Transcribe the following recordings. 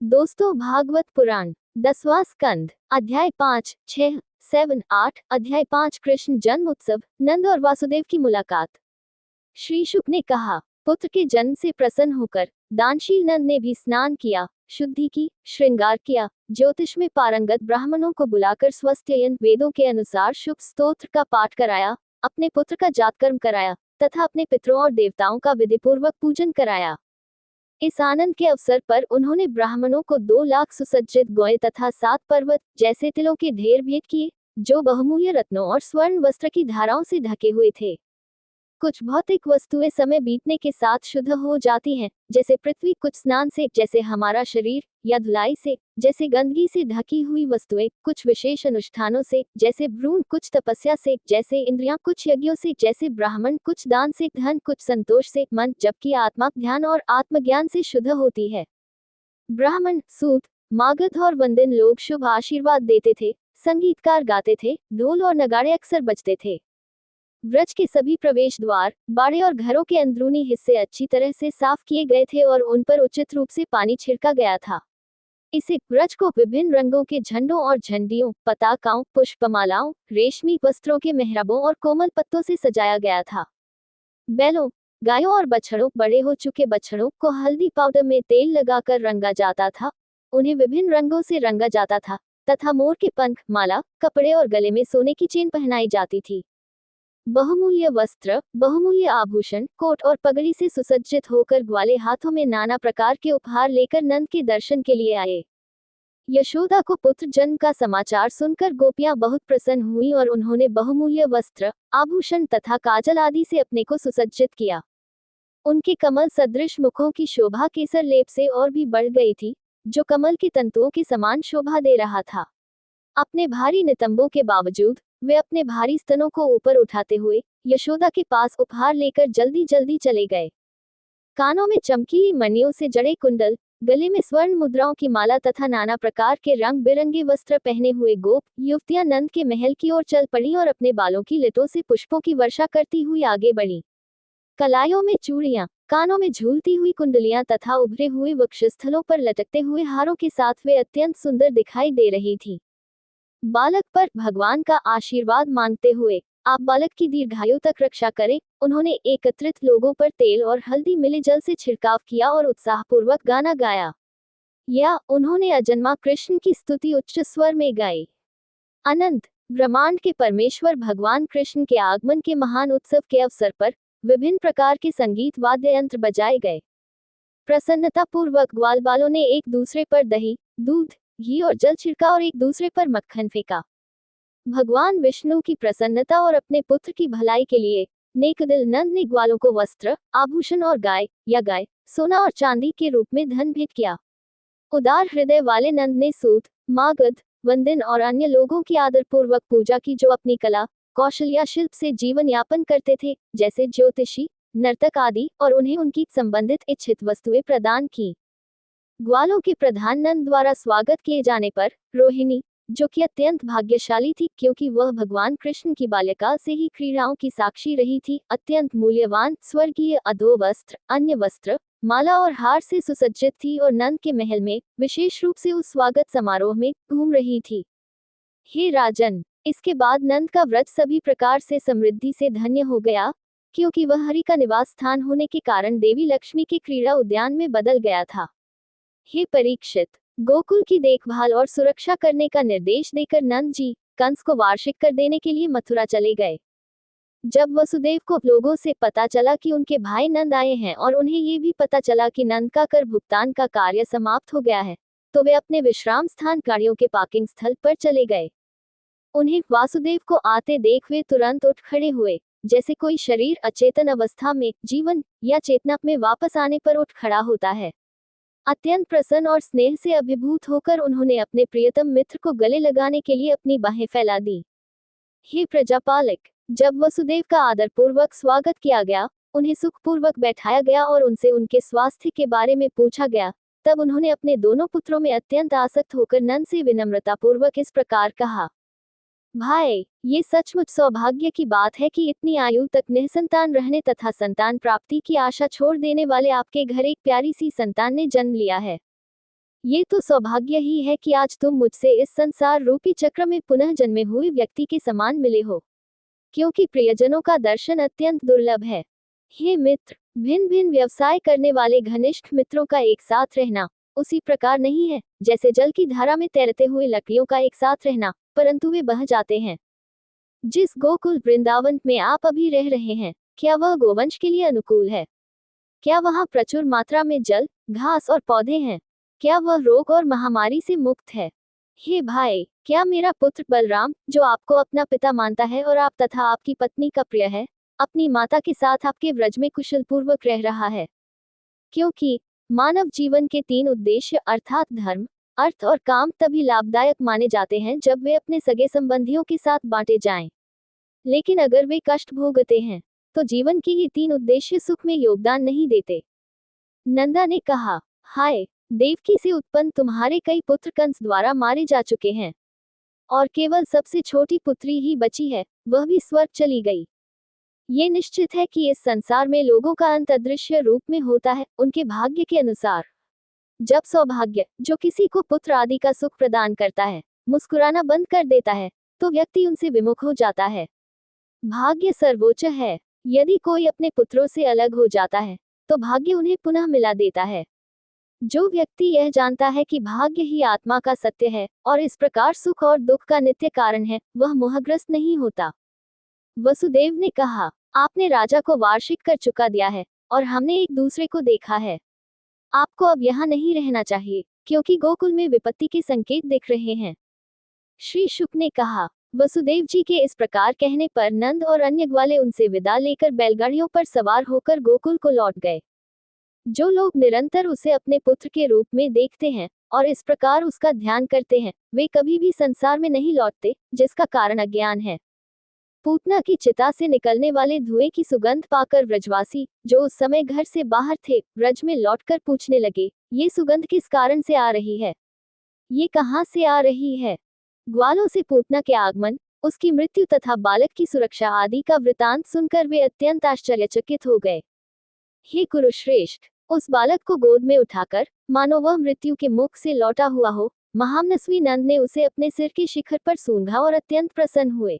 दोस्तों, भागवत पुराण 10वां स्कंद अध्याय 5, 6, 7, 8। अध्याय 5 कृष्ण जन्म उत्सव, नंद और वासुदेव की मुलाकात। श्री शुक ने कहा, पुत्र के जन्म से प्रसन्न होकर दानशील नंद ने भी स्नान किया, शुद्धि की, श्रृंगार किया, ज्योतिष में पारंगत ब्राह्मणों को बुलाकर स्वस्त्ययन वेदों के अनुसार शुभ स्तोत्र का पाठ कराया, अपने पुत्र का जातकर्म कराया तथा अपने पितरों और देवताओं का विधिपूर्वक पूजन कराया। इस आनंद के अवसर पर उन्होंने ब्राह्मणों को 2 लाख सुसज्जित गौएं तथा 7 पर्वत जैसे तिलों के ढेर भेंट किए, जो बहुमूल्य रत्नों और स्वर्ण वस्त्र की धाराओं से ढके हुए थे। कुछ भौतिक वस्तुएं समय बीतने के साथ शुद्ध हो जाती हैं, जैसे पृथ्वी कुछ स्नान से, जैसे हमारा शरीर, या धुलाई से, जैसे गंदगी से ढकी हुई वस्तुएं कुछ विशेष अनुष्ठानों से, जैसे भ्रूण कुछ तपस्या से, जैसे इंद्रियां कुछ यज्ञों से, जैसे ब्राह्मण कुछ दान से, धन कुछ संतोष से, मन जबकि आत्मा ध्यान और आत्मज्ञान से शुद्ध होती है। ब्राह्मण, सूत, मागध और वंदन लोग शुभ आशीर्वाद देते थे, संगीतकार गाते थे, ढोल और नगाड़े अक्सर बजते थे। व्रज के सभी प्रवेश द्वार, बाड़े और घरों के अंदरूनी हिस्से अच्छी तरह से साफ किए गए थे और उन पर उचित रूप से पानी छिड़का गया था। इसे व्रज को विभिन्न रंगों के झंडों और झंडियों, पताकाओं, पुष्पमालाओं, रेशमी वस्त्रों के मेहराबों और कोमल पत्तों से सजाया गया था। बैलों, गायों और बछड़ों, बड़े हो चुके बछड़ों को हल्दी पाउडर में तेल लगाकर रंगा जाता था, उन्हें विभिन्न रंगों से रंगा जाता था तथा मोर के पंख, माला, कपड़े और गले में सोने की चेन पहनाई जाती थी। बहुमूल्य वस्त्र, बहुमूल्य आभूषण, कोट और पगड़ी से सुसज्जित होकर ग्वाले हाथों में नाना प्रकार के उपहार लेकर नंद के दर्शन के लिए आए। यशोदा को पुत्र जन्म का समाचार सुनकर गोपियां बहुत प्रसन्न हुई और उन्होंने बहुमूल्य वस्त्र, आभूषण तथा काजल आदि से अपने को सुसज्जित किया। उनके कमल सदृश मुखों की शोभा केसर लेप से और भी बढ़ गई थी, जो कमल के तंतुओं के समान शोभा दे रहा था। अपने भारी नितंबों के बावजूद वे अपने भारी स्तनों को ऊपर उठाते हुए यशोदा के पास उपहार लेकर जल्दी जल्दी चले गए। कानों में चमकीली मणियों से जड़े कुंडल, गले में स्वर्ण मुद्राओं की माला तथा नाना प्रकार के रंग बिरंगे वस्त्र पहने हुए गोप युवतियां नंद के महल की ओर चल पड़ी और अपने बालों की लटों से पुष्पों की वर्षा करती हुई आगे बढ़ी। कलाइयों में चूड़ियां, कानों में झूलती हुई कुंडलियां तथा उभरे हुए वक्षस्थलों पर लटकते हुए हारों के साथ वे अत्यंत सुंदर दिखाई दे रही थी। बालक पर भगवान का आशीर्वाद मांगते हुए, आप बालक की दीर्घायु तक रक्षा करें, उन्होंने एकत्रित लोगों पर तेल और हल्दी मिले जल से छिड़काव किया और उत्साहपूर्वक गाना गाया। या उन्होंने अजन्मा कृष्ण की स्तुति उच्च स्वर में गाई। अनंत ब्रह्मांड के परमेश्वर भगवान कृष्ण के आगमन के महान उत्सव के अवसर पर विभिन्न प्रकार के संगीत वाद्य यंत्र बजाए गए। प्रसन्नता पूर्वक ग्वाल बालों ने एक दूसरे पर दही, दूध, घी और जल छिड़का और एक दूसरे पर मक्खन फेंका। भगवान विष्णु की प्रसन्नता और अपने पुत्र की भलाई के लिए नेकदिल नंद ने ग्वालों को वस्त्र, आभूषण और गाय, सोना और चांदी के रूप में धन भेंट किया। उदार हृदय वाले नंद ने सूत, मागध, वंदन और अन्य लोगों की आदरपूर्वक पूजा की, जो अपनी कला, कौशल या शिल्प से जीवन यापन करते थे, जैसे ज्योतिषी, नर्तक आदि, और उन्हें उनकी संबंधित इच्छित वस्तुएं प्रदान की। ग्वालों के प्रधान नंद द्वारा स्वागत किए जाने पर रोहिणी, जो कि अत्यंत भाग्यशाली थी क्योंकि वह भगवान कृष्ण की बाल्यकाल से ही क्रीड़ाओं की साक्षी रही थी, अत्यंत मूल्यवान स्वर्गीय अधो वस्त्र, अन्य वस्त्र, माला और हार से सुसज्जित थी और नंद के महल में विशेष रूप से उस स्वागत समारोह में घूम रही थी। हे राजन, इसके बाद नंद का व्रत सभी प्रकार से समृद्धि से धन्य हो गया, क्योंकि वह हरि का निवास स्थान होने के कारण देवी लक्ष्मी के क्रीड़ा उद्यान में बदल गया था। हे परीक्षित, गोकुल की देखभाल और सुरक्षा करने का निर्देश देकर नंद जी कंस को वार्षिक कर देने के लिए मथुरा चले गए। जब वसुदेव को लोगों से पता चला कि उनके भाई नंद आए हैं और उन्हें ये भी पता चला कि नंद का कर भुगतान का कार्य समाप्त हो गया है, तो वे अपने विश्राम स्थान गाड़ियों के पार्किंग स्थल पर चले गए। उन्हें वासुदेव को आते देख वे तुरंत उठ खड़े हुए, जैसे कोई शरीर अचेतन अवस्था में जीवन या चेतना में वापस आने पर उठ खड़ा होता है। अत्यंत प्रसन्न और स्नेह से अभिभूत होकर उन्होंने अपने प्रियतम मित्र को गले लगाने के लिए अपनी बाहें फैला दी। हे प्रजापालक, जब वसुदेव का आदरपूर्वक स्वागत किया गया, उन्हें सुखपूर्वक बैठाया गया और उनसे उनके स्वास्थ्य के बारे में पूछा गया, तब उन्होंने अपने दोनों पुत्रों में अत्यंत आसक्त होकर नंद से विनम्रतापूर्वक इस प्रकार कहा, भाई, ये सचमुच सौभाग्य की बात है कि इतनी आयु तक निसंतान रहने तथा संतान प्राप्ति की आशा छोड़ देने वाले आपके घर एक प्यारी सी संतान ने जन्म लिया है। ये तो सौभाग्य ही है कि आज तुम मुझसे इस संसार रूपी चक्र में पुनः जन्मे हुए व्यक्ति के समान मिले हो, क्योंकि प्रियजनों का दर्शन अत्यंत दुर्लभ है। हे मित्र, भिन्न भिन्न व्यवसाय करने वाले घनिष्ठ मित्रों का एक साथ रहना उसी प्रकार नहीं है जैसे जल की धारा में तैरते हुए लकड़ियों का एक साथ रहना, परंतु वे बह जाते हैं। जिस गोकुल वृंदावन में आप अभी रह रहे हैं, क्या वह गोवंश के लिए अनुकूल है? क्या वहाँ प्रचुर मात्रा में जल, घास और पौधे हैं? क्या वह रोग और महामारी से मुक्त है? हे भाई, क्या मेरा पुत्र बलराम, जो आपको अपना पिता मानता है और आप तथा आपकी पत्नी का प्रिय है, अपनी माता के साथ आपके व्रज में कुशल पूर्वक रह रहा है? क्योंकि मानव जीवन के 3 उद्देश्य अर्थात धर्म, अर्थ और काम तभी लाभदायक माने जाते हैं जब वे अपने सगे संबंधियों के साथ बांटे जाएं। लेकिन अगर वे कष्ट भोगते हैं, तो जीवन के ये 3 उद्देश्य सुख में योगदान नहीं देते। नंदा ने कहा, हाय, देवकी से उत्पन्न तुम्हारे कई पुत्र कंस द्वारा मारे जा चुके हैं, और केवल सबसे छोटी पुत्री ही बची है, वह भी स्वर्ग चली गई। ये निश्चित है कि इस संसार में लोगों का अंत अदृश्य रूप में होता है, उनके भाग्य के अनुसार। जब सौभाग्य, जो किसी को पुत्र आदि का सुख प्रदान करता है, मुस्कुराना बंद कर देता है, तो व्यक्ति उनसे विमुख हो जाता है। भाग्य सर्वोच्च है। यदि कोई अपने पुत्रों से अलग हो जाता है, तो भाग्य उन्हें पुनः मिला देता है। जो व्यक्ति यह जानता है कि भाग्य ही आत्मा का सत्य है और इस प्रकार सुख और दुख का नित्य कारण है, वह मोहग्रस्त नहीं होता। वसुदेव ने कहा, आपने राजा को वार्षिक कर चुका दिया है और हमने एक दूसरे को देखा है। आपको अब यहाँ नहीं रहना चाहिए, क्योंकि गोकुल में विपत्ति के संकेत दिख रहे हैं। श्री शुक ने कहा। वसुदेव जी के इस प्रकार कहने पर नंद और अन्य ग्वाले उनसे विदा लेकर बैलगाड़ियों पर सवार होकर गोकुल को लौट गए। जो लोग निरंतर उसे अपने पुत्र के रूप में देखते हैं और इस प्रकार उसका ध्यान करते हैं, वे कभी भी संसार में नहीं लौटते, जिसका कारण अज्ञान है। पूतना की चिता से निकलने वाले धुएं की सुगंध पाकर व्रजवासी, जो उस समय घर से बाहर थे, व्रज में लौटकर पूछने लगे, ये सुगंध किस कारण से आ रही है? ये कहाँ से आ रही है? ग्वालों से पूतना के आगमन, उसकी मृत्यु तथा बालक की सुरक्षा आदि का वृतांत सुनकर वे अत्यंत आश्चर्यचकित हो गए। हे कुरुश्रेष्ठ, उस बालक को गोद में उठाकर, मानो वह मृत्यु के मुख से लौटा हुआ हो, महामनस्वी नंद ने उसे अपने सिर के शिखर पर सूंघा और अत्यंत प्रसन्न हुए।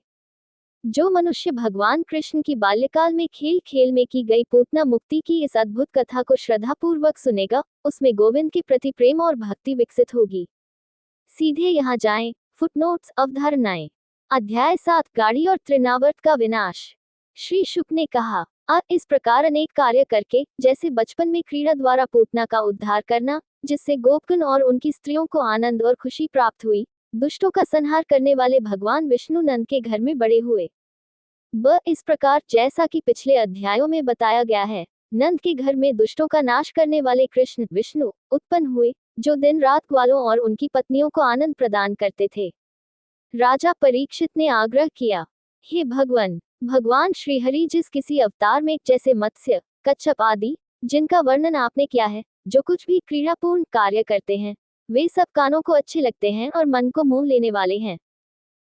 जो मनुष्य भगवान कृष्ण की बाल्यकाल में खेल खेल में की गई पूतना मुक्ति की इस अद्भुत कथा को श्रद्धापूर्वक सुनेगा, उसमें गोविंद के प्रति प्रेम और भक्ति विकसित होगी। सीधे यहाँ जाएं। फुटनोट्स, अवधारणाएं। अध्याय 7, गाड़ी और तृणावर्त का विनाश। श्री शुक ने कहा, इस प्रकार अनेक कार्य करके, जैसे बचपन में क्रीड़ा द्वारा पूतना का उद्धार करना, जिससे गोपगण और उनकी स्त्रियों को आनंद और खुशी प्राप्त हुई, दुष्टों का संहार करने वाले भगवान विष्णु नंद के घर में बड़े हुए। इस प्रकार जैसा कि पिछले अध्यायों में बताया गया है, नंद के घर में दुष्टों का नाश करने वाले कृष्ण विष्णु उत्पन्न हुए, जो दिन रात ग्वालों और उनकी पत्नियों को आनंद प्रदान करते थे। राजा परीक्षित ने आग्रह किया, हे भगवान श्रीहरि जिस किसी अवतार में, जैसे मत्स्य, कच्छप आदि, जिनका वर्णन आपने किया है, जो कुछ भी क्रीड़ापूर्ण कार्य करते हैं, वे सब कानों को अच्छे लगते हैं और मन को मोह लेने वाले हैं।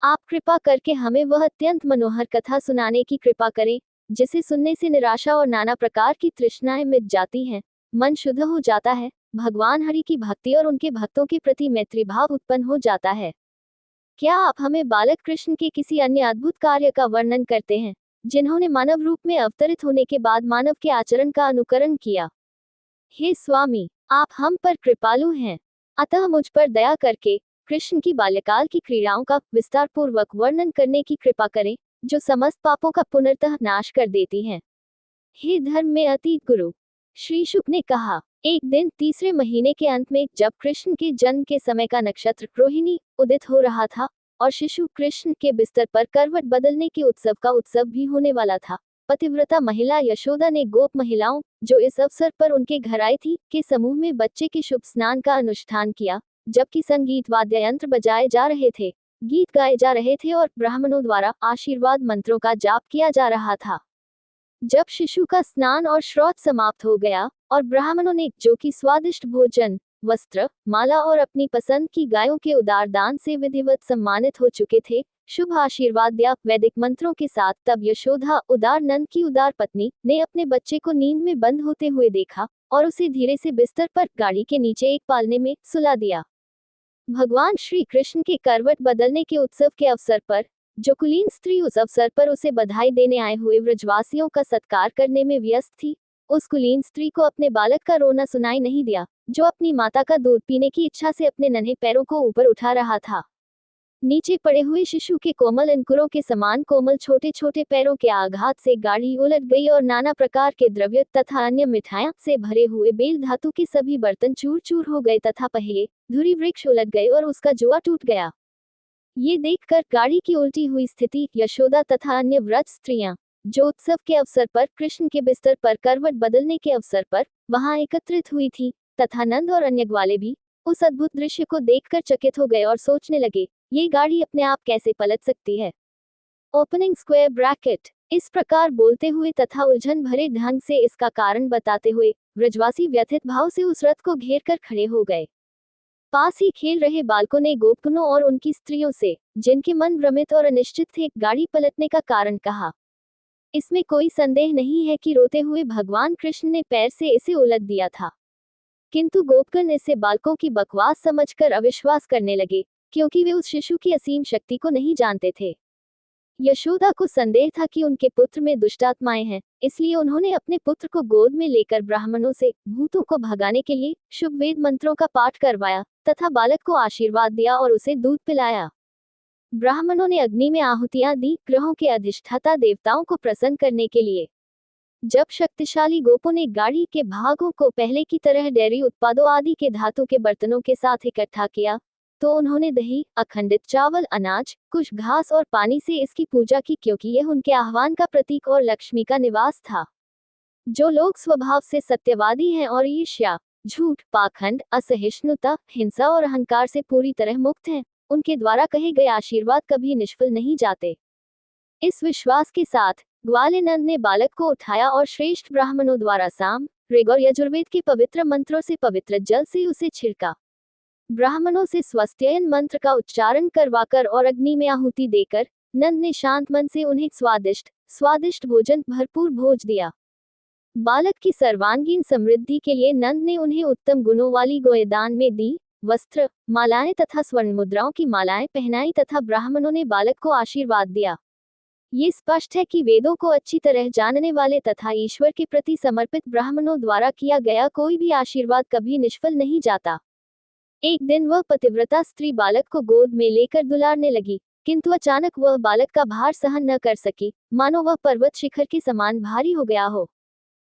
आप कृपा करके हमें वह अत्यंत मनोहर कथा सुनाने की कृपा करें, जिसे सुनने से निराशा और नाना प्रकार की तृष्णाएं मिट जाती हैं, मन शुद्ध हो जाता है, भगवान हरि की भक्ति और उनके भक्तों के प्रति मैत्री भाव उत्पन्न हो जाता है। क्या आप हमें बालक कृष्ण के किसी अन्य अद्भुत कार्य का वर्णन करते हैं, जिन्होंने मानव रूप में अवतरित होने के बाद मानव के आचरण का अनुकरण किया? हे स्वामी, आप हम पर कृपालु हैं, अतः मुझ पर दया करके कृष्ण की बाल्यकाल की क्रीड़ाओं का विस्तार पूर्वक वर्णन करने की कृपा करें, जो समस्त पापों का पुनर्तः नाश कर देती हैं। हे धर्म में अतीत गुरु, श्री शुक ने कहा, एक दिन तीसरे महीने के अंत में, जब कृष्ण के जन्म के समय का नक्षत्र रोहिणी उदित हो रहा था और शिशु कृष्ण के बिस्तर पर करवट बदलने के उत्सव का उत्सव भी होने वाला था, पतिव्रता महिला यशोदा ने गोप महिलाओं, जो इस अवसर पर उनके घर आई थी, के समूह में बच्चे के शुभ स्नान का अनुष्ठान किया, जबकि संगीत वाद्य यंत्र बजाए जा रहे थे, गीत गाए जा रहे थे और ब्राह्मणों द्वारा आशीर्वाद मंत्रों का जाप किया जा रहा था। जब शिशु का स्नान और श्रौच समाप्त हो गया और ब्राह्मणों ने, जो कि स्वादिष्ट भोजन, वस्त्र, माला और अपनी पसंद की गायों के उदार दान से विधिवत सम्मानित हो चुके थे, शुभ आशीर्वाद दिया वैदिक मंत्रों के साथ, तब यशोदा, उदार नंद की उदार पत्नी, ने अपने बच्चे को नींद में बंद होते हुए देखा और उसे धीरे से बिस्तर पर गाड़ी के नीचे एक पालने में सुला दिया। भगवान श्री कृष्ण के करवट बदलने के उत्सव के अवसर पर जो कुलीन स्त्री उस अवसर पर उसे बधाई देने आए हुए व्रजवासियों का सत्कार करने में व्यस्त थी, उस कुलीन स्त्री को अपने बालक का रोना सुनाई नहीं दिया, जो अपनी माता का दूध पीने की इच्छा से अपने नन्हे पैरों को ऊपर उठा रहा था। नीचे पड़े हुए शिशु के कोमल अंकुरों के समान कोमल छोटे छोटे पैरों के आघात से गाड़ी उलट गई और नाना प्रकार के द्रव्य तथा अन्य मिठाइयों से भरे हुए बेल धातु के सभी बर्तन चूर चूर हो गए तथा पहिए धुरी वृक्ष उलट गए और उसका जुआ टूट गया। ये देखकर गाड़ी की उल्टी हुई स्थिति यशोदा तथा अन्य व्रत स्त्रियां, जो उत्सव के अवसर पर कृष्ण के बिस्तर पर करवट बदलने के अवसर पर वहां एकत्रित हुई थी, तथा नंद और अन्य ग्वाले भी उस अद्भुत दृश्य को देखकर चकित हो गए और सोचने लगे, ये गाड़ी अपने आप कैसे पलट सकती है। Opening square bracket. इस प्रकार बोलते हुए तथा उलझन भरे ढंग से इसका कारण बताते हुए व्रजवासी व्यथित भाव से उस रथ को घेर कर खड़े हो गए। पास ही खेल रहे बालकों ने गोपकनों और उनकी स्त्रियों से, जिनके मन भ्रमित और अनिश्चित थे, गाड़ी पलटने का कारण कहा। इसमें कोई संदेह नहीं है कि रोते हुए भगवान कृष्ण ने पैर से इसे उलट दिया था, किंतु गोपकन इसे बालकों की बकवास समझकर अविश्वास करने लगे, क्योंकि वे उस शिशु की असीम शक्ति को नहीं जानते थे। यशोदा को संदेह था कि उनके पुत्र में दुष्टात्माएं हैं, इसलिए उन्होंने अपने पुत्र को गोद में लेकर ब्राह्मणों से भूतों को भगाने के लिए शुभ वेद मंत्रों का पाठ करवाया तथा बालक को आशीर्वाद दिया और उसे दूध पिलाया। ब्राह्मणों ने अग्नि में आहुतियां दी, ग्रहों के अधिष्ठाता देवताओं को प्रसन्न करने के लिए। जब शक्तिशाली गोपों ने गाड़ी के भागों को पहले की तरह डेयरी उत्पादों आदि के धातु के बर्तनों के साथ इकट्ठा किया, तो उन्होंने दही, अखंडित चावल, अनाज, कुछ घास और पानी से इसकी पूजा की, क्योंकि यह उनके आह्वान का प्रतीक और लक्ष्मी का निवास था। जो लोग स्वभाव से सत्यवादी हैं और ईर्ष्या, झूठ, पाखंड, असहिष्णुता, हिंसा और अहंकार से पूरी तरह मुक्त हैं, उनके द्वारा कहे गए आशीर्वाद कभी निष्फल नहीं जाते। इस विश्वास के साथ ग्वालेनंद ने बालक को उठाया और श्रेष्ठ ब्राह्मणों द्वारा साम, ऋग और यजुर्वेद के पवित्र मंत्रों से पवित्र जल से उसे छिड़का। ब्राह्मणों से स्वस्त्ययन मंत्र का उच्चारण करवाकर और अग्नि में आहुति देकर नंद ने शांत मन से उन्हें स्वादिष्ट भोजन भरपूर भोज दिया। बालक की सर्वांगीण समृद्धि के लिए नंद ने उन्हें उत्तम गुणों वाली गोयदान में दी, वस्त्र, मालाएं तथा स्वर्ण मुद्राओं की मालाएं पहनाई तथा ब्राह्मणों ने बालक को आशीर्वाद दिया। ये स्पष्ट है कि वेदों को अच्छी तरह जानने वाले तथा ईश्वर के प्रति समर्पित ब्राह्मणों द्वारा किया गया कोई भी आशीर्वाद कभी निष्फल नहीं जाता। एक दिन वह पतिव्रता स्त्री बालक को गोद में लेकर दुलारने लगी, किंतु अचानक वह बालक का भार सहन न कर सकी, मानो वह पर्वत शिखर के समान भारी हो गया हो।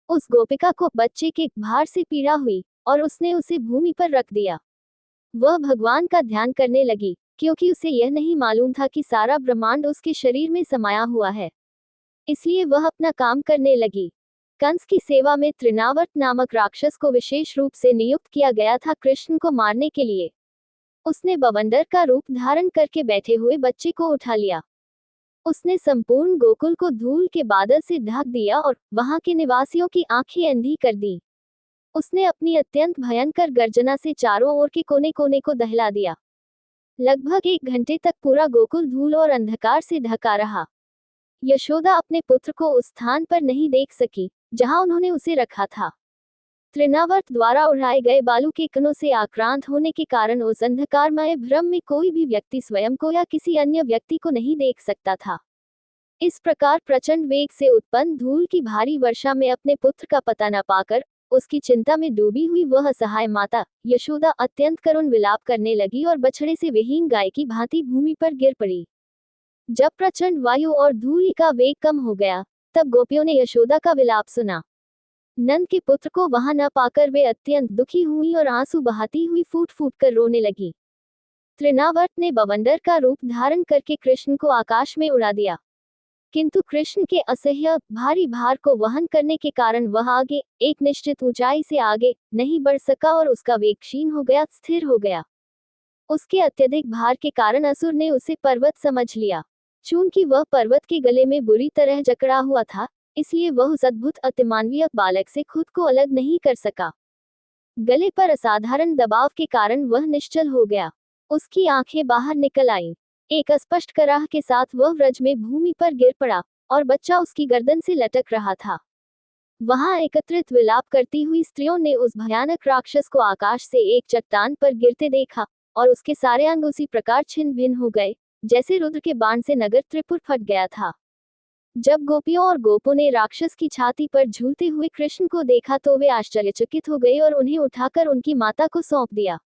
उस गोपिका को बच्चे के भार से पीड़ा हुई और उसने उसे भूमि पर रख दिया। वह भगवान का ध्यान करने लगी, क्योंकि उसे यह नहीं मालूम था कि सारा ब्रह्मांड उसके शरीर में समाया हुआ है। इसलिए वह अपना काम करने लगी। कंस की सेवा में त्रिनावर्त नामक राक्षस को विशेष रूप से नियुक्त किया गया था कृष्ण को मारने के लिए। उसने बवंडर का रूप धारण करके बैठे हुए बच्चे को उठा लिया। उसने संपूर्ण गोकुल को धूल के बादल से ढक दिया और वहां के निवासियों की आंखें अंधी कर दी। उसने अपनी अत्यंत भयंकर गर्जना से चारों ओर के कोने कोने को दहला दिया। लगभग 1 घंटे तक पूरा गोकुल धूल और अंधकार से ढका रहा। यशोदा अपने पुत्र को उस स्थान पर नहीं देख सकी जहां उन्होंने उसे रखा था। त्रिनावर्त द्वारा उड़ाए गए बालू के कणों से आक्रांत होने के कारण उस अंधकारमय भ्रम में कोई भी व्यक्ति स्वयं को या किसी अन्य व्यक्ति को नहीं देख सकता था। इस प्रकार प्रचंड वेग से उत्पन्न धूल की भारी वर्षा में अपने पुत्र का पता न पाकर उसकी चिंता में डूबी हुई वह असहाय माता यशोदा अत्यंत करुण विलाप करने लगी और बछड़े से विहीन गाय की भांति भूमि पर गिर पड़ी। जब प्रचंड वायु और धूल का वेग कम हो गया, तब गोपियों ने यशोदा का विलाप सुना। नंद के पुत्र को वहां न पाकर वे अत्यंत दुखी हुई और आंसू बहाती हुई फूट फूट कर रोने लगी। त्रिनावर्त ने बवंडर का रूप धारण करके कृष्ण को आकाश में उड़ा दिया, किंतु कृष्ण के असह्य भारी भार को वहन करने के कारण वह आगे एक निश्चित ऊंचाई से आगे नहीं बढ़ सका और उसका वेग क्षीण हो गया, स्थिर हो गया। उसके अत्यधिक भार के कारण असुर ने उसे पर्वत समझ लिया। चूंकि वह पर्वत के गले में बुरी तरह जकड़ा हुआ था, इसलिए वह उस अद्भुत अतिमानवीय बालक से खुद को अलग नहीं कर सका। गले पर असाधारण दबाव के कारण वह निश्चल हो गया। उसकी आंखें बाहर निकल आईं। एक अस्पष्ट कराह के साथ वह व्रज में भूमि पर गिर पड़ा और बच्चा उसकी गर्दन से लटक रहा था। वहां एकत्रित विलाप करती हुई स्त्रियों ने उस भयानक राक्षस को आकाश से एक चट्टान पर गिरते देखा, और उसके सारे अंग उसी प्रकार छिन्न भिन्न हो गए, जैसे रुद्र के बाण से नगर त्रिपुर फट गया था। जब गोपियों और गोपों ने राक्षस की छाती पर झूलते हुए कृष्ण को देखा तो वे आश्चर्यचकित हो गए और उन्हें उठाकर उनकी माता को सौंप दिया।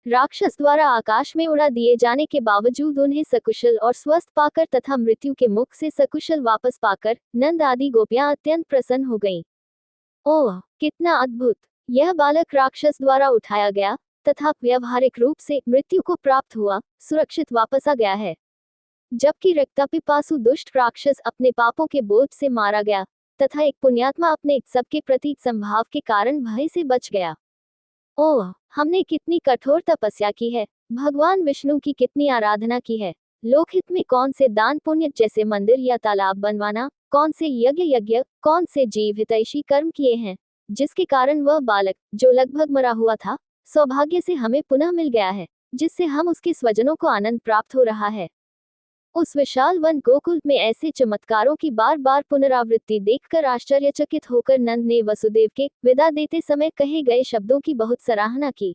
राक्षस द्वारा आकाश में उड़ा दिए जाने के बावजूद उन्हें सकुशल और स्वस्थ पाकर तथा मृत्यु के मुख से सकुशल वापस पाकर नंद आदि गोपियां अत्यंत प्रसन्न हो गईं। ओह, कितना अद्भुत! यह बालक राक्षस द्वारा उठाया गया तथा व्यवहारिक रूप से मृत्यु को प्राप्त हुआ, सुरक्षित वापस आ गया है। जबकि रक्तपिपासु दुष्ट राक्षस अपने पापों के बोझ से मारा गया तथा एक पुण्यात्मा अपने सबके प्रति संभाव के कारण भय से बच गया। ओह, हमने कितनी कठोर तपस्या की है, भगवान विष्णु की कितनी आराधना की है। लोकहित में कौन से दान पुण्य जैसे मंदिर या तालाब बनवाना, कौन से यज्ञ, कौन से जीव हितैषी कर्म किए हैं, जिसके कारण वह बालक जो लगभग मरा हुआ था सौभाग्य से हमें पुनः मिल गया है, जिससे हम उसके स्वजनों को आनंद प्राप्त हो रहा है। उस विशाल वन गोकुल में ऐसे चमत्कारों की बार बार पुनरावृत्ति देखकर आश्चर्यचकित होकर नंद ने वसुदेव के विदा देते समय कहे गए शब्दों की बहुत सराहना की।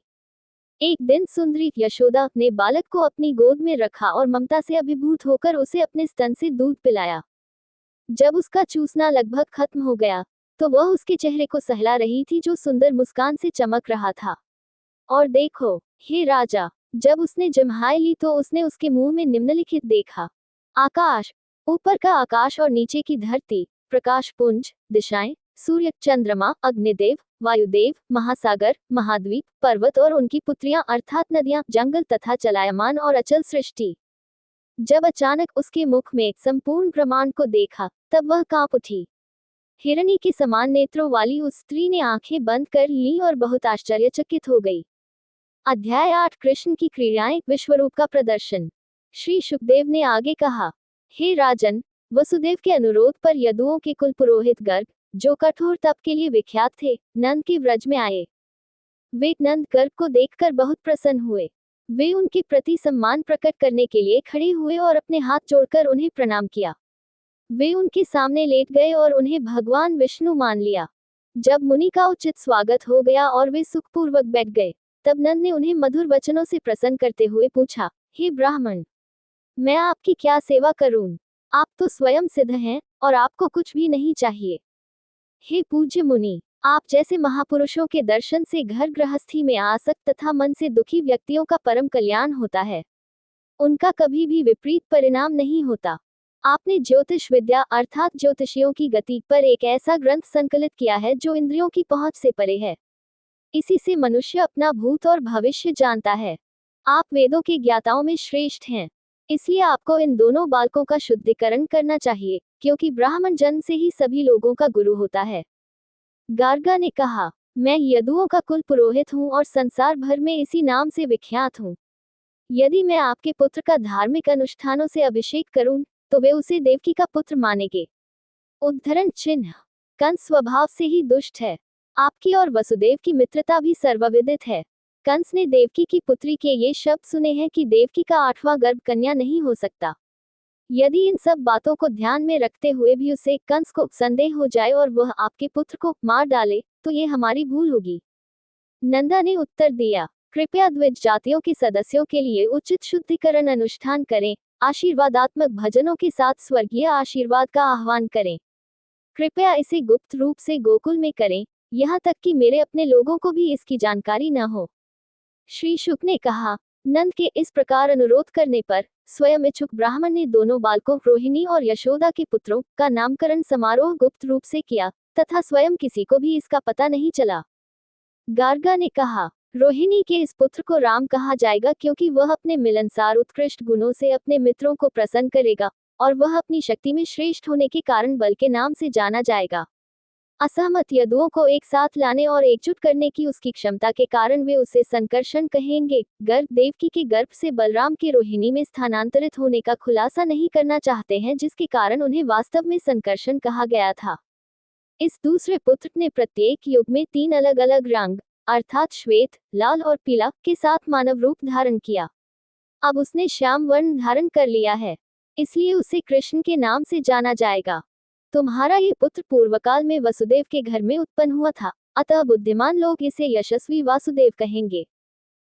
एक दिन सुंदरी यशोदा ने बालक को अपनी गोद में रखा और ममता से अभिभूत होकर उसे अपने स्तन से दूध पिलाया। जब उसका चूसना लगभग खत्म हो गया तो वह उसके चेहरे को सहला रही थी जो सुंदर मुस्कान से चमक रहा था। और देखो, हे राजा, जब उसने जम्हाई ली तो उसने उसके मुंह में निम्नलिखित देखा। आकाश, ऊपर का आकाश और नीचे की धरती, प्रकाश पुंज, दिशाएं, सूर्य, चंद्रमा, अग्निदेव, वायुदेव, महासागर, महाद्वीप, पर्वत और उनकी पुत्रियां अर्थात नदियां, जंगल तथा चलायमान और अचल सृष्टि। जब अचानक उसके मुख में संपूर्ण ब्रह्मांड को देखा तब वह कांप उठी। हिरणी के समान नेत्रों वाली उस स्त्री ने आंखें बंद कर ली और बहुत आश्चर्यचकित हो गई। अध्याय 8 कृष्ण की क्रीड़ाएं, विश्वरूप का प्रदर्शन। श्री शुकदेव ने आगे कहा, हे राजन, वसुदेव के अनुरोध पर यदुओं के कुल पुरोहित गर्ग, जो कठोर तप के लिए विख्यात थे, नंद के व्रज में आए। वे नंद गर्ग को देखकर बहुत प्रसन्न हुए। वे उनके प्रति सम्मान प्रकट करने के लिए खड़े हुए और अपने हाथ जोड़कर उन्हें प्रणाम किया। वे उनके सामने लेट गए और उन्हें भगवान विष्णु मान लिया। जब मुनि का उचित स्वागत हो गया और वे सुखपूर्वक बैठ गए, तब नंद ने उन्हें मधुर वचनों से प्रसन्न करते हुए पूछा, हे ब्राह्मण, मैं आपकी क्या सेवा करूं? आप तो स्वयं सिद्ध हैं और आपको कुछ भी नहीं चाहिए। हे पूज्य मुनि, आप जैसे महापुरुषों के दर्शन से घर गृहस्थी में आसक्त तथा मन से दुखी व्यक्तियों का परम कल्याण होता है। उनका कभी भी विपरीत परिणाम नहीं होता। आपने ज्योतिष विद्या अर्थात ज्योतिषियों की गति पर एक ऐसा ग्रंथ संकलित किया है जो इंद्रियों की पहुंच से परे है। इसी से मनुष्य अपना भूत और भविष्य जानता है। आप वेदों के ज्ञाताओं में श्रेष्ठ हैं। इसलिए आपको इन दोनों बालकों का शुद्धिकरण करना चाहिए, क्योंकि ब्राह्मण जन्म से ही सभी लोगों का गुरु होता है। गार्गा ने कहा, मैं यदुओं का कुल पुरोहित हूँ और संसार भर में इसी नाम से विख्यात हूँ। यदि मैं आपके पुत्र का धार्मिक अनुष्ठानों से अभिषेक करूं, तो वे उसे देवकी का पुत्र मानेंगे। उद्धरण चिन्ह, कंस स्वभाव से ही दुष्ट है। आपकी और वसुदेव की मित्रता भी सर्वविदित है। कंस ने देवकी की पुत्री के ये शब्द सुने हैं कि देवकी का 8वां गर्भ कन्या नहीं हो सकता। यदि इन सब बातों को ध्यान में रखते हुए भी उसे कंस को संदेह हो जाए और वह आपके पुत्र को मार डाले, तो ये हमारी भूल होगी। नंदा ने उत्तर दिया, कृपया द्विज जातियों के सदस्यों के लिए उचित शुद्धिकरण अनुष्ठान करें, आशीर्वादात्मक भजनों के साथ स्वर्गीय आशीर्वाद का आह्वान करें। कृपया इसे गुप्त रूप से गोकुल में करें, यहाँ तक कि मेरे अपने लोगों को भी इसकी जानकारी न हो। श्री शुक ने कहा, नंद के इस प्रकार अनुरोध करने पर स्वयं इच्छुक ब्राह्मण ने दोनों बालकों रोहिणी और यशोदा के पुत्रों का नामकरण समारोह गुप्त रूप से किया तथा स्वयं किसी को भी इसका पता नहीं चला। गार्गा ने कहा, रोहिणी के इस पुत्र को राम कहा जाएगा क्योंकि वह अपने मिलनसार उत्कृष्ट गुणों से अपने मित्रों को प्रसन्न करेगा और वह अपनी शक्ति में श्रेष्ठ होने के कारण बल के नाम से जाना जाएगा। असहमत यदुओं को एक साथ लाने और एकजुट करने की उसकी क्षमता के कारण वे उसे संकर्षण कहेंगे। गर्ग देवकी के गर्भ से बलराम के रोहिणी में स्थानांतरित होने का खुलासा नहीं करना चाहते हैं, जिसके कारण उन्हें वास्तव में संकर्षण कहा गया था। इस दूसरे पुत्र ने प्रत्येक युग में 3 अलग अलग रंग अर्थात श्वेत, लाल और पीला के साथ मानव रूप धारण किया। अब उसने श्याम वर्ण धारण कर लिया है, इसलिए उसे कृष्ण के नाम से जाना जाएगा। तुम्हारा ये पुत्र पूर्वकाल में वसुदेव के घर में उत्पन्न हुआ था, अतः बुद्धिमान लोग इसे यशस्वी वासुदेव कहेंगे।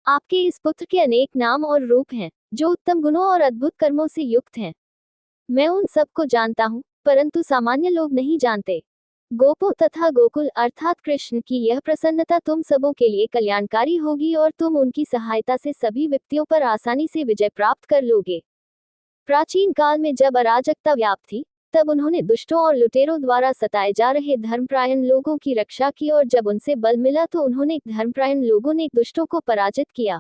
आपके इस पुत्र के अनेक नाम और रूप हैं, जो उत्तम गुणों और अद्भुत कर्मों से युक्त हैं। मैं उन सबको जानता हूँ, परंतु सामान्य लोग नहीं जानते। गोपो तथा गोकुल अर्थात कृष्ण की यह प्रसन्नता तुम सबों के लिए कल्याणकारी होगी और तुम उनकी सहायता से सभी विपत्तियों पर आसानी से विजय प्राप्त कर लोगे। प्राचीन काल में जब अराजकता व्याप्त थी, तब उन्होंने दुष्टों और लुटेरों द्वारा सताए जा रहे धर्मप्रायण लोगों की रक्षा की और जब उनसे बल मिला तो उन्होंने धर्मप्रायण लोगों ने दुष्टों को पराजित किया।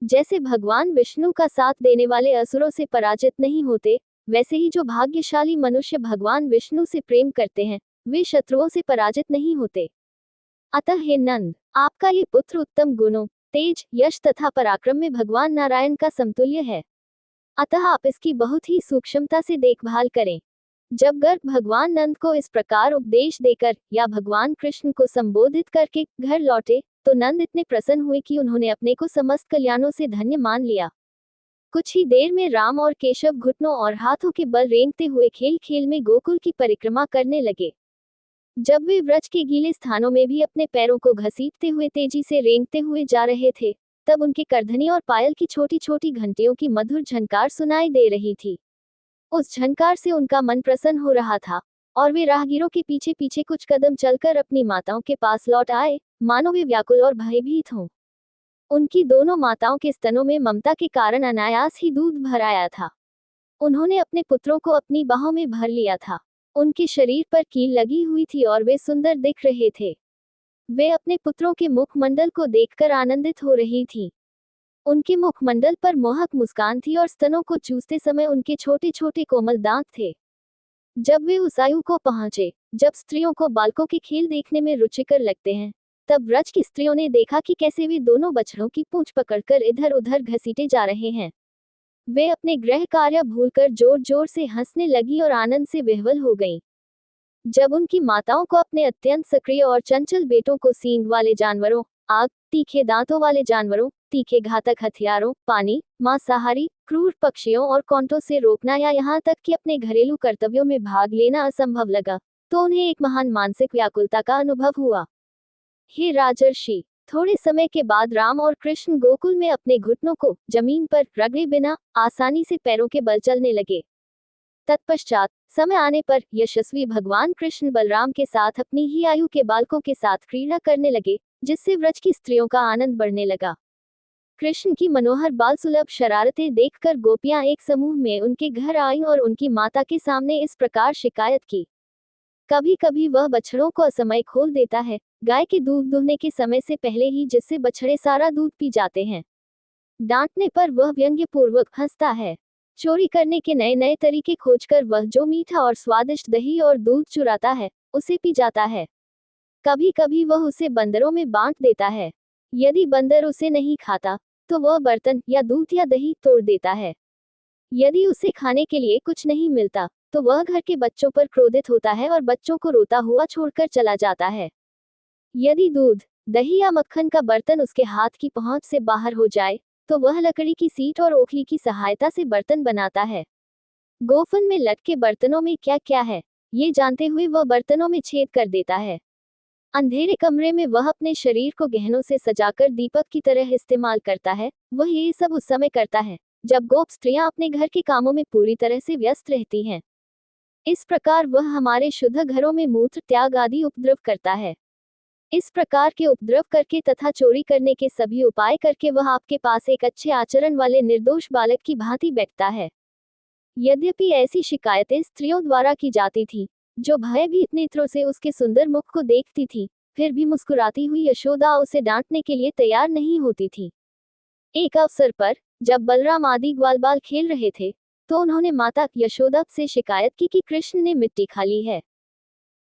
जैसे भगवान विष्णु का साथ देने वाले असुरों से पराजित नहीं होते, वैसे ही जो भाग्यशाली मनुष्य भगवान विष्णु से प्रेम करते हैं, वे शत्रुओं से पराजित नहीं होते। अतः हे नंद, आपका ये पुत्र उत्तम गुणों, तेज, यश तथा पराक्रम में भगवान नारायण का समतुल्य है। अतः आप इसकी बहुत ही सूक्ष्मता से देखभाल करें। जब गर्ग भगवान नंद को इस प्रकार उपदेश देकर या भगवान कृष्ण को संबोधित करके घर लौटे, तो नंद इतने प्रसन्न हुए कि उन्होंने अपने को समस्त कल्याणों से धन्य मान लिया। कुछ ही देर में राम और केशव घुटनों और हाथों के बल रेंगते हुए खेल खेल में गोकुल की परिक्रमा करने लगे। जब वे व्रज के गीले स्थानों में भी अपने पैरों को घसीटते हुए तेजी से रेंगते हुए जा रहे थे, तब उनके करधनी और पायल की छोटी छोटी घंटियों की मधुर झनकार सुनाई दे रही थी। उस झनकार से उनका मन प्रसन्न हो रहा था और वे राहगीरों के पीछे पीछे कुछ कदम चलकर अपनी माताओं के पास लौट आए, मानो वे व्याकुल और भयभीत हों। उनकी दोनों माताओं के स्तनों में ममता के कारण अनायास ही दूध भर आया था। उन्होंने अपने पुत्रों को अपनी बाहों में भर लिया था। उनके शरीर पर कील लगी हुई थी और वे सुंदर दिख रहे थे। वे अपने पुत्रों के मुखमंडल को देखकर आनंदित हो रही थीं। उनके मुखमंडल पर मोहक मुस्कान थी और स्तनों को चूसते समय उनके छोटे छोटे कोमल दांत थे। जब वे उस आयु को पहुंचे, जब स्त्रियों को बालकों के खेल देखने में रुचिकर लगते हैं, तब व्रज की स्त्रियों ने देखा कि कैसे वे दोनों बछड़ों की पूंछ पकड़कर इधर उधर घसीटे जा रहे हैं। वे अपने गृह कार्य भूलकर जोर जोर से हंसने लगी और आनंद से विह्वल हो गईं। जब उनकी माताओं को अपने अत्यंत सक्रिय और चंचल बेटों को सींग वाले जानवरों, आग, तीखे दांतों वाले जानवरों, तीखे घातक हथियारों, पानी, मांसाहारी, क्रूर पक्षियों और कौंटों से रोकना या यहाँ तक कि अपने घरेलू कर्तव्यों में भाग लेना असंभव लगा, तो उन्हें एक महान मानसिक व्याकुलता का अनुभव हुआ। हे राजर्षि, थोड़े समय के बाद राम और कृष्ण गोकुल में अपने घुटनों को जमीन पर रगड़े बिना आसानी से पैरों के बल चलने लगे। तत्पश्चात समय आने पर यशस्वी भगवान कृष्ण बलराम के साथ अपनी ही आयु के बालकों के साथ क्रीड़ा करने लगे, जिससे व्रज की स्त्रियों का आनंद बढ़ने लगा। कृष्ण की मनोहर बाल सुलभ शरारतें देखकर गोपियां एक समूह में उनके घर आईं और उनकी माता के सामने इस प्रकार शिकायत की। कभी कभी वह बछड़ों को असमय खोल देता है, गाय के दूध दुहने के समय से पहले ही, जिससे बछड़े सारा दूध पी जाते हैं। डांटने पर वह व्यंग्य पूर्वक हंसता है। चोरी करने के नए नए तरीके खोजकर वह जो मीठा और स्वादिष्ट दही और दूध चुराता है, उसे पी जाता है। कभी कभी वह उसे बंदरों में बांट देता है। यदि बंदर उसे नहीं खाता, तो वह बर्तन या दूध या दही तोड़ देता है। यदि उसे खाने के लिए कुछ नहीं मिलता, तो वह घर के बच्चों पर क्रोधित होता है और बच्चों को रोता हुआ छोड़कर चला जाता है। यदि दूध, दही या मक्खन का बर्तन उसके हाथ की पहुंच से बाहर हो जाए, तो वह लकड़ी की सीट और ओखली की सहायता से बर्तन बनाता है। गोफन में लटके बर्तनों में क्या क्या है, ये जानते हुए वह बर्तनों में छेद कर देता है। अंधेरे कमरे में वह अपने शरीर को गहनों से सजाकर दीपक की तरह इस्तेमाल करता है। वह ये सब उस समय करता है जब गोप स्त्रियां अपने घर के कामों में पूरी तरह से व्यस्त रहती हैं। इस प्रकार वह हमारे शुद्ध घरों में मूत्र त्याग आदि उपद्रव करता है। इस प्रकार के उपद्रव करके तथा चोरी करने के सभी उपाय करके वह आपके पास एक अच्छे आचरण वाले निर्दोष बालक की भांति बैठता है। यद्यपि ऐसी शिकायतें स्त्रियों द्वारा की जाती थी, जो भयभीत नेत्रों से उसके सुंदर मुख को देखती थी, फिर भी मुस्कुराती हुई यशोदा उसे डांटने के लिए तैयार नहीं होती थी। एक अवसर पर जब बलराम आदि ग्वाल बाल खेल रहे थे, तो उन्होंने माता यशोदा से शिकायत की कि कृष्ण ने मिट्टी खा ली है।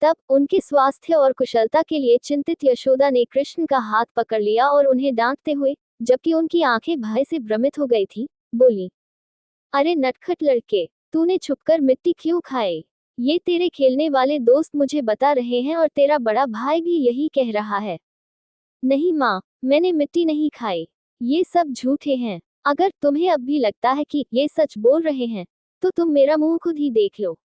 तब उनके स्वास्थ्य और कुशलता के लिए चिंतित यशोदा ने कृष्ण का हाथ पकड़ लिया और उन्हें डांटते हुए, जबकि उनकी आंखें भय से भ्रमित हो गई थी, बोली, अरे नटखट लड़के, तूने छुपकर मिट्टी क्यों खाई? ये तेरे खेलने वाले दोस्त मुझे बता रहे हैं और तेरा बड़ा भाई भी यही कह रहा है। नहीं माँ, मैंने मिट्टी नहीं खाई, ये सब झूठे हैं। अगर तुम्हें अब भी लगता है कि ये सच बोल रहे हैं, तो तुम मेरा मुंह खुद ही देख लो।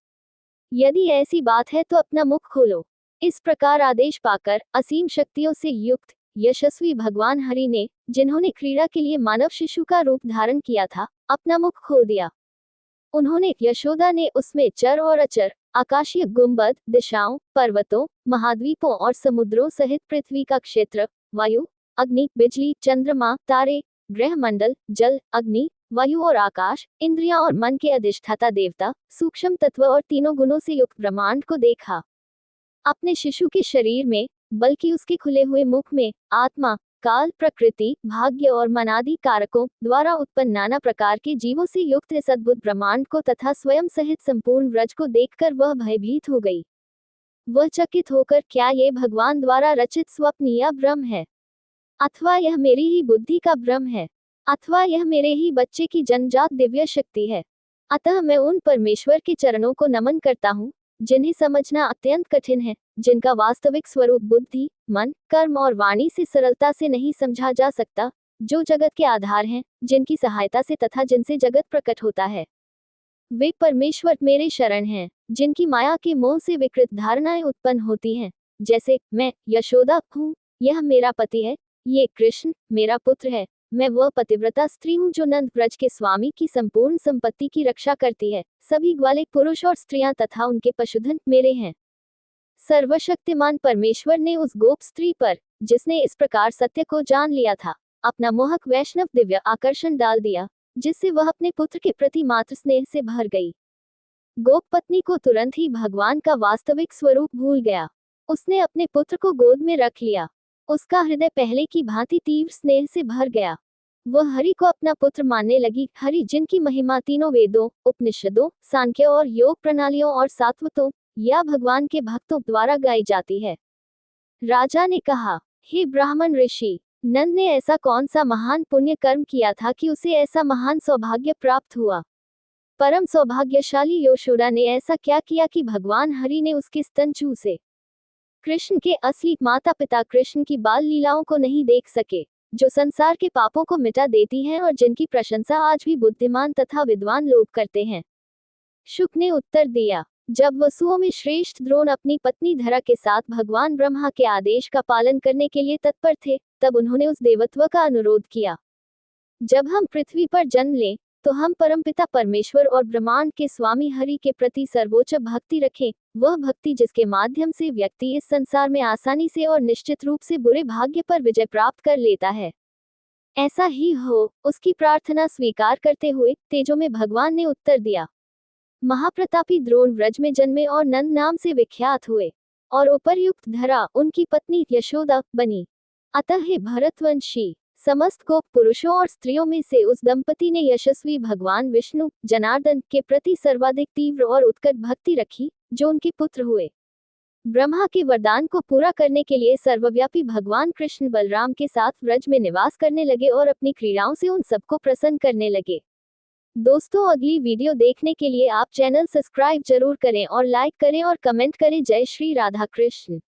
यदि ऐसी बात है तो अपना मुख खोलो। इस प्रकार आदेश पाकर असीम शक्तियों से युक्त यशस्वी भगवान हरि ने, जिन्होंने क्रीड़ा के लिए मानव शिशु का रूप धारण किया था, अपना मुख खोल दिया। उन्होंने यशोदा ने उसमें चर और अचर, आकाशीय गुंबद, दिशाओं, पर्वतों, महाद्वीपों और समुद्रों सहित पृथ्वी का क्षेत्र, वायु, अग्नि, बिजली, चंद्रमा, तारे, ग्रह मंडल, जल, अग्नि, वायु और आकाश, इंद्रियां और मन के अधिष्ठाता देवता, सूक्ष्म तत्व और तीनों गुणों से युक्त ब्रह्मांड को देखा। अपने शिशु के शरीर में, बल्कि उसके खुले हुए मुख में, आत्मा, काल, प्रकृति, भाग्य और मनादि कारकों द्वारा उत्पन्न नाना प्रकार के जीवों से युक्त इस अद्भुत ब्रह्मांड को तथा स्वयं सहित संपूर्ण व्रज को देखकर वह भयभीत हो गई। वह चकित होकर, क्या ये भगवान द्वारा रचित स्वप्न या भ्रम है, अथवा यह मेरी ही बुद्धि का भ्रम है, अथवा यह मेरे ही बच्चे की जन्मजात दिव्य शक्ति है। अतः मैं उन परमेश्वर के चरणों को नमन करता हूँ, जिन्हें समझना अत्यंत कठिन है, जिनका वास्तविक स्वरूप बुद्धि, मन, कर्म और वाणी से सरलता से नहीं समझा जा सकता, जो जगत के आधार हैं, जिनकी सहायता से तथा जिनसे जगत प्रकट होता है। वे परमेश्वर मेरे शरण हैं, जिनकी माया के मोह से विकृत धारणाएं उत्पन्न होती हैं, जैसे मैं यशोदा हूँ, यह मेरा पति है, ये कृष्ण मेरा पुत्र है, मैं वह पतिव्रता स्त्री हूँ जो नंद ब्रज के स्वामी की संपूर्ण संपत्ति की रक्षा करती है, सभी ग्वालिक पुरुष और स्त्रियां तथा उनके पशुधन मेरे हैं। सर्वशक्तिमान परमेश्वर ने उस गोप स्त्री पर, जिसने इस प्रकार सत्य को जान लिया था, अपना मोहक वैष्णव दिव्य आकर्षण डाल दिया, जिससे वह अपने पुत्र के प्रति मात्र स्नेह से भर गई। गोप पत्नी को तुरंत ही भगवान का वास्तविक स्वरूप भूल गया। उसने अपने पुत्र को गोद में रख लिया। उसका हृदय पहले की भांति तीव्र स्नेह से भर गया। वह हरि को अपना पुत्र मानने लगी, हरि जिनकी महिमा तीनों वेदों, उपनिषदों, सांख्य और योग प्रणालियों और सात्वतों या भगवान के भक्तों द्वारा गाई जाती है। राजा ने कहा, हे ब्राह्मण ऋषि, नंद ने ऐसा कौन सा महान पुण्य कर्म किया था कि उसे ऐसा महान सौभाग्य प्राप्त हुआ? परम सौभाग्यशाली यशोदा ने ऐसा क्या किया कि भगवान हरि ने उसके स्तन चूसे? कृष्ण के असली माता पिता कृष्ण की बाल लीलाओं को नहीं देख सके, जो संसार के पापों को मिटा देती हैं और जिनकी प्रशंसा आज भी बुद्धिमान तथा विद्वान लोग करते हैं। शुक ने उत्तर दिया, जब वसुओं में श्रेष्ठ द्रोण अपनी पत्नी धरा के साथ भगवान ब्रह्मा के आदेश का पालन करने के लिए तत्पर थे, तब उन्होंने उस देवत्व का अनुरोध किया, जब हम पृथ्वी पर जन्म लें, तो हम परमपिता परमेश्वर और ब्रह्मांड के स्वामी हरि के प्रति सर्वोच्च भक्ति रखें, वह भक्ति जिसके माध्यम से व्यक्ति इस संसार में आसानी से और निश्चित रूप से बुरे भाग्य पर विजय प्राप्त कर लेता है। ऐसा ही हो, उसकी प्रार्थना स्वीकार करते हुए तेजो में भगवान ने उत्तर दिया। महाप्रतापी द्रोण व्रज में जन्मे और नंद नाम से विख्यात हुए, और उपर्युक्त धरा उनकी पत्नी यशोदा बनी। अतः हे भरतवंशी, समस्त गोप पुरुषों और स्त्रियों में से उस दंपति ने यशस्वी भगवान विष्णु जनार्दन के प्रति सर्वाधिक तीव्र और उत्कट भक्ति रखी, जो उनके पुत्र हुए। ब्रह्मा के वरदान को पूरा करने के लिए सर्वव्यापी भगवान कृष्ण बलराम के साथ व्रज में निवास करने लगे और अपनी क्रीड़ाओं से उन सबको प्रसन्न करने लगे। दोस्तों, अगली वीडियो देखने के लिए आप चैनल सब्सक्राइब जरूर करें और लाइक करें और कमेंट करें। जय श्री राधा कृष्ण।